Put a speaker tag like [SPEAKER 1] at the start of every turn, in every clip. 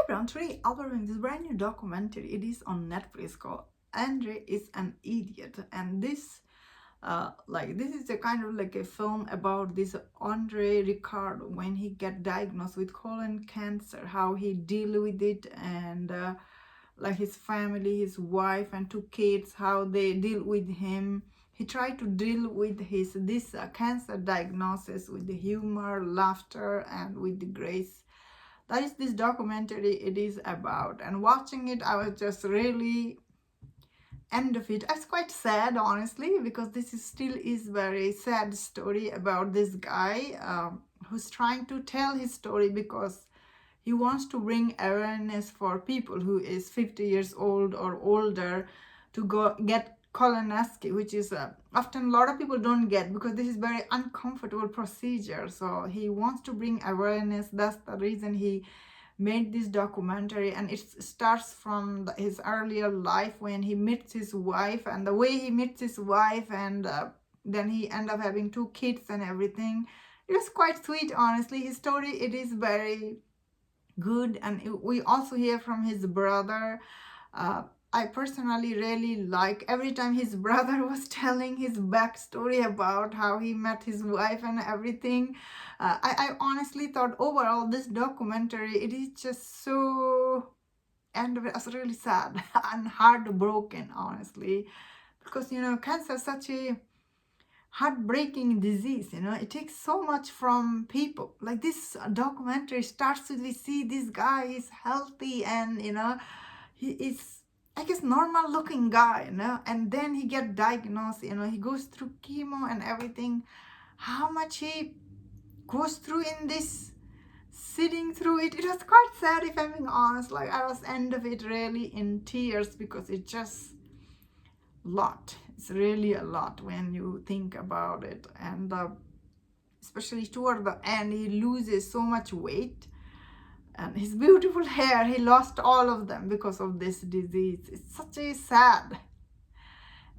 [SPEAKER 1] everyone, today I'll be reviewing this brand new documentary. It is on Netflix called Andre is an Idiot. And this is a kind of like a film about this Andre Ricciardi when he get diagnosed with colon cancer, how he deal with it, and like his family, his wife and two kids, how they deal with him. He tried to deal with this cancer diagnosis with the humor, laughter, and with the grace. That is this documentary it is about. And watching it, I was just really end of it. It's quite sad, honestly, because this is still is very sad story about this guy who's trying to tell his story because he wants to bring awareness for people who is 50 years old or older to go get colonoscopy, which is often a lot of people don't get because this is very uncomfortable procedure. So he wants to bring awareness. That's the reason he made this documentary, and it starts from his earlier life when he meets his wife and the way he meets his wife, and then he end up having two kids and everything. It was quite sweet, honestly. His story, it is very good, and we also hear from his brother. I personally really like every time his brother was telling his backstory about how he met his wife and everything. I honestly thought overall this documentary, it is just so, and it's really sad and heartbroken, honestly, because cancer is such a heartbreaking disease. It takes so much from people. Like this documentary starts with, we see this guy is healthy and he is, I guess, normal looking guy, and then he get diagnosed, he goes through chemo and everything. How much he goes through in this, sitting through it. It was quite sad, if I'm being honest. Like I was end of it really in tears because it just lot. It's really a lot when you think about it, and especially toward the end, he loses so much weight, and his beautiful hair, he lost all of them because of this disease. It's such a sad,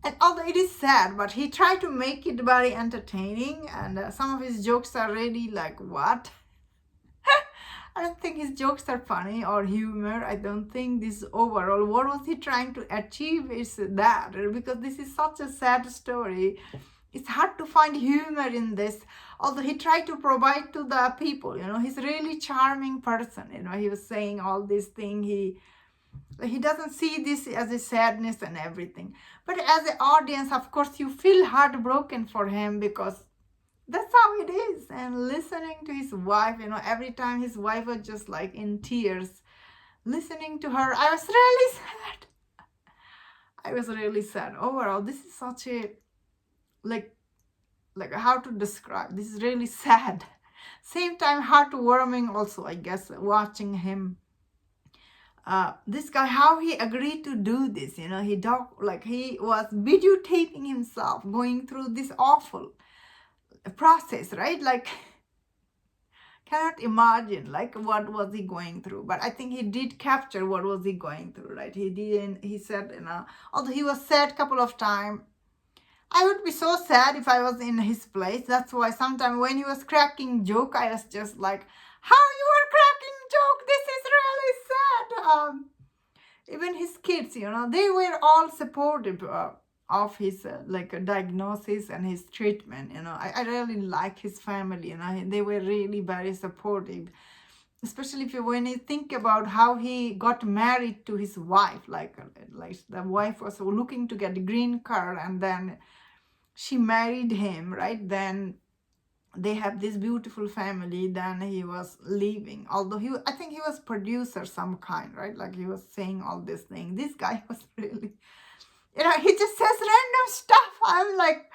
[SPEAKER 1] and although it is sad, but he tried to make it very entertaining, and some of his jokes are really like, what? I don't think his jokes are funny or humor. I don't think this overall, what was he trying to achieve is that, because this is such a sad story. It's hard to find humor in this, although he tried to provide to the people, he's a really charming person. He was saying all this thing. He doesn't see this as a sadness and everything. But as an audience, of course, you feel heartbroken for him because that's how it is. And listening to his wife, every time his wife was just like in tears, listening to her, I was really sad. I was really sad. Overall, this is such a, like how to describe, this is really sad. Same time heartwarming also, I guess, watching him. This guy, how he agreed to do this, he he was videotaping himself going through this awful process, right? Like, cannot imagine like what was he going through, but I think he did capture what was he going through, right? He said, although he was sad a couple of times, I would be so sad if I was in his place. That's why sometimes when he was cracking joke, I was just like, how you are cracking joke? This is really sad. Even his kids, they were all supportive of his diagnosis and his treatment. I really like his family. They were really very supportive, especially when you think about how he got married to his wife. Like the wife was looking to get a green card, and then she married him, right? Then they have this beautiful family. Then he was leaving, although I think he was producer some kind, right? Like he was saying all this thing. This guy was really, he just says random stuff. I'm like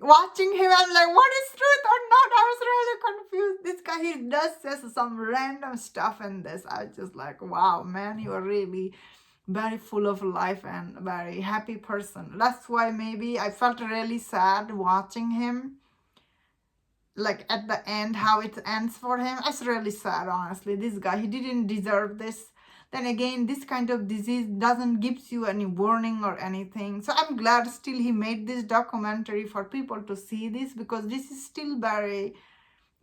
[SPEAKER 1] watching him, I'm like, what is truth or not? I was really confused. This guy, he does says some random stuff in this. I was just like, wow, man, you are really very full of life and very happy person. That's why maybe I felt really sad watching him. Like at the end, how it ends for him, it's really sad, honestly. This guy, he didn't deserve this. Then again, this kind of disease doesn't gives you any warning or anything. So I'm glad still he made this documentary for people to see this, because this is still very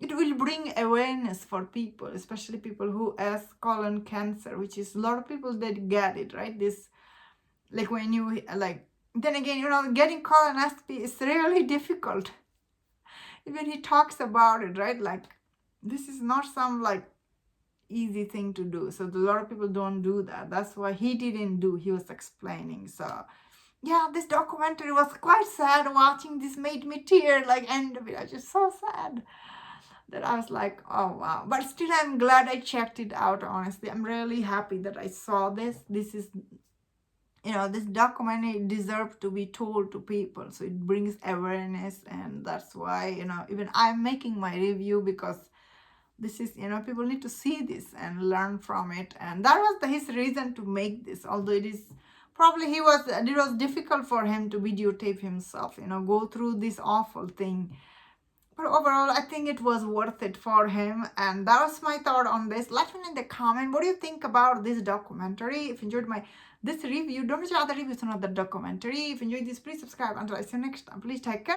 [SPEAKER 1] it will bring awareness for people, especially people who has colon cancer, which is a lot of people that get it, right? This, like when you like, then again, you know, getting colonoscopy is really difficult. Even he talks about it, right? Like, this is not some like easy thing to do. So a lot of people don't do that. That's why he didn't do. He was explaining. So yeah, this documentary was quite sad. Watching this made me tear. Like, end of it, I was just so sad that I was like, oh wow. But still, I'm glad I checked it out. Honestly, I'm really happy that I saw this. This is, you know, this documentary deserves to be told to people, so it brings awareness. And that's why, you know, even I'm making my review, because this is, you know, people need to see this and learn from it. And that was his reason to make this, although it is probably it was difficult for him to videotape himself, you know, go through this awful thing. But overall, I think it was worth it for him. And that was my thought on this. Let me know in the comment, what do you think about this documentary? If you enjoyed this review, don't miss other reviews on other documentary. If you enjoyed this, please subscribe. Until I see you next time, please take care.